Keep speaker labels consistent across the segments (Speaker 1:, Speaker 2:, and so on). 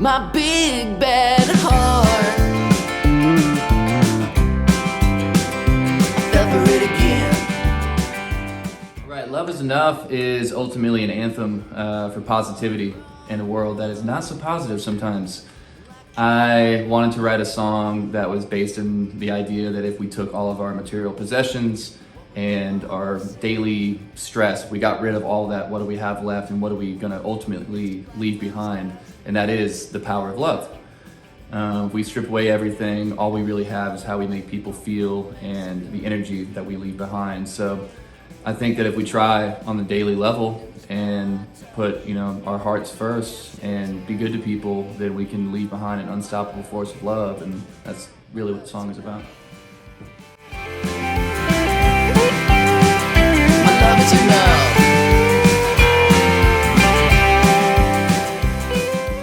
Speaker 1: my big bad heart. I fell for it again.
Speaker 2: Right, Love Is Enough is ultimately an anthem for positivity in a world that is not so positive sometimes. I wanted to write a song that was based in the idea that if we took all of our material possessions and our daily stress, we got rid of all that, what do we have left and what are we gonna ultimately leave behind? And that is the power of love. If we strip away everything, all we really have is how we make people feel and the energy that we leave behind. So I think that if we try on the daily level and put, our hearts first and be good to people, then we can leave behind an unstoppable force of love, and that's really what the song is about.
Speaker 1: My love is enough.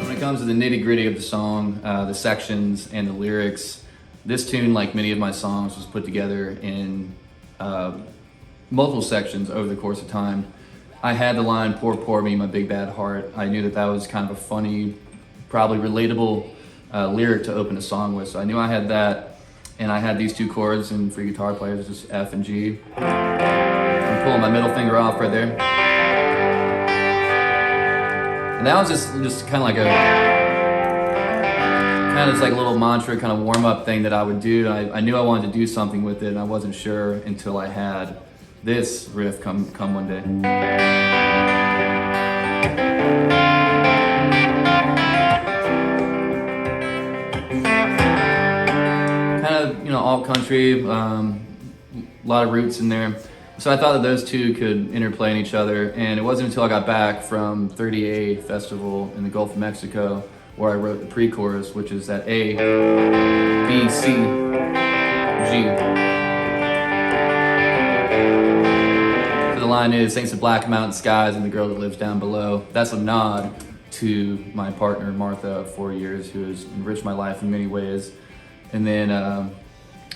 Speaker 2: So when it comes to the nitty-gritty of the song, the sections and the lyrics, this tune, like many of my songs, was put together in multiple sections over the course of time. I had the line, poor me, my big bad heart. I knew that that was kind of a funny, probably relatable lyric to open a song with. So I knew I had that, and I had these two chords, and for guitar players, it's just F and G. I'm pulling my middle finger off right there. And that was just kind of like a little mantra, kind of warm-up thing that I would do. I knew I wanted to do something with it, and I wasn't sure until I had this riff come one day. Kind of, alt country, a lot of roots in there. So I thought that those two could interplay in each other, and it wasn't until I got back from 30A Festival in the Gulf of Mexico where I wrote the pre-chorus, which is that A, B, C, G. The line is, thanks to black mountain skies and the girl that lives down below. That's a nod to my partner, Martha, of 4 years, who has enriched my life in many ways. And then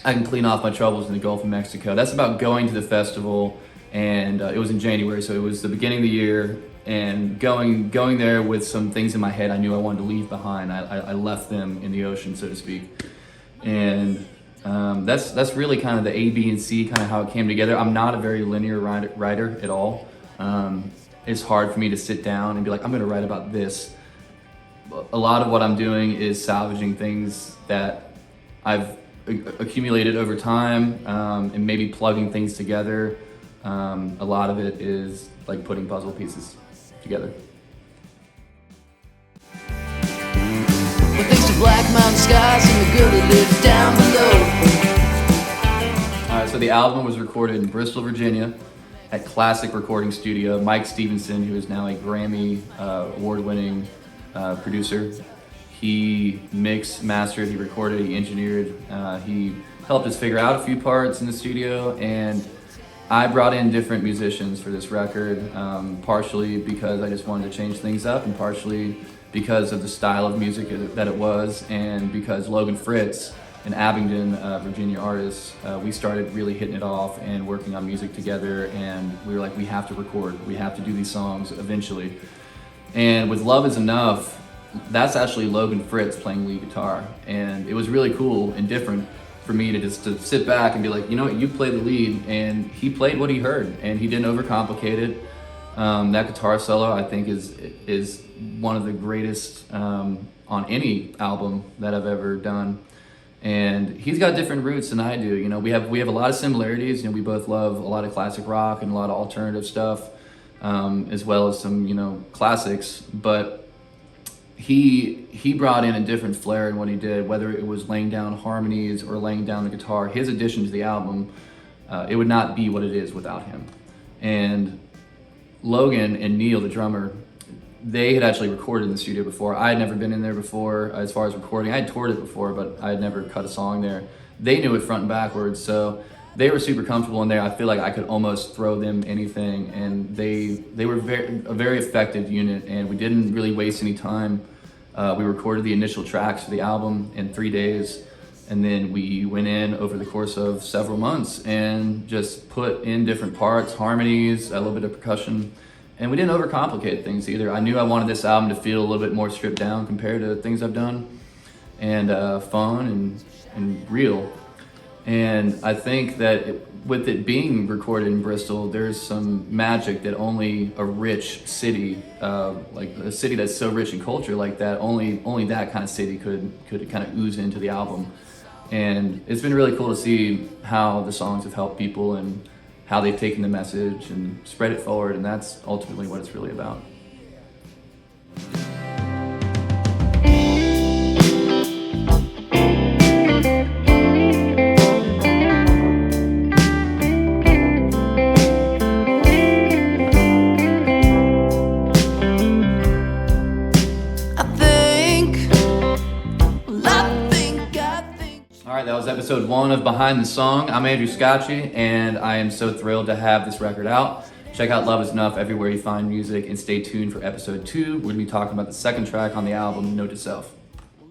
Speaker 2: I can clean off my troubles in the Gulf of Mexico. That's about going to the festival, and it was in January, so it was the beginning of the year, and going there with some things in my head I knew I wanted to leave behind. I left them in the ocean, so to speak. And that's really kind of the A, B, and C, kind of how it came together. I'm not a very linear writer at all. It's hard for me to sit down and be like, I'm gonna write about this. A lot of what I'm doing is salvaging things that I've accumulated over time, and maybe plugging things together. A lot of it is like putting puzzle pieces together.
Speaker 1: Well, thanks to black mountain skies and the girl that lives down below.
Speaker 2: All right, so the album was recorded in Bristol, Virginia at Classic Recording Studio. Mike Stevenson, who is now a Grammy award-winning producer, he mixed, mastered, he recorded, he engineered, he helped us figure out a few parts in the studio, and I brought in different musicians for this record, partially because I just wanted to change things up, and partially because of the style of music that it was, and because Logan Fritz, an Abingdon, Virginia artist, we started really hitting it off and working on music together, and we were like, we have to record, we have to do these songs eventually. And with Love Is Enough, that's actually Logan Fritz playing lead guitar, and it was really cool and different for me to sit back and be like, you know what, you play the lead, and he played what he heard, and he didn't overcomplicate it. That guitar solo, I think, is one of the greatest on any album that I've ever done. And he's got different roots than I do. We have a lot of similarities. We both love a lot of classic rock and a lot of alternative stuff, as well as some classics. But he brought in a different flair in what he did, whether it was laying down harmonies or laying down the guitar. His addition to the album, it would not be what it is without him. And Logan and Neil, the drummer, they had actually recorded in the studio before. I had never been in there before as far as recording. I had toured it before, but I had never cut a song there. They knew it front and backwards, so they were super comfortable in there. I feel like I could almost throw them anything, and they were a very effective unit, and we didn't really waste any time. We recorded the initial tracks for the album in 3 days, and then we went in over the course of several months and just put in different parts, harmonies, a little bit of percussion, And we didn't overcomplicate things either. I knew I wanted this album to feel a little bit more stripped down compared to things I've done, and fun and real. And I think that with it being recorded in Bristol, there's some magic that only a rich city, like a city that's so rich in culture like that, only that kind of city could kind of ooze into the album. And it's been really cool to see how the songs have helped people and how they've taken the message and spread it forward, and that's ultimately what it's really about. All right, that was episode 1 of Behind the Song. I'm Andrew Scotchie, and I am so thrilled to have this record out. Check out Love Is Enough everywhere you find music, and stay tuned for episode 2. We're going to be talking about the second track on the album, Note to Self.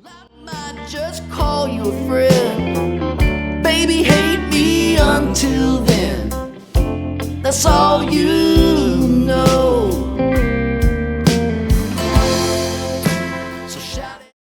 Speaker 1: I might just call you a friend. Baby, hate me until then. That's all you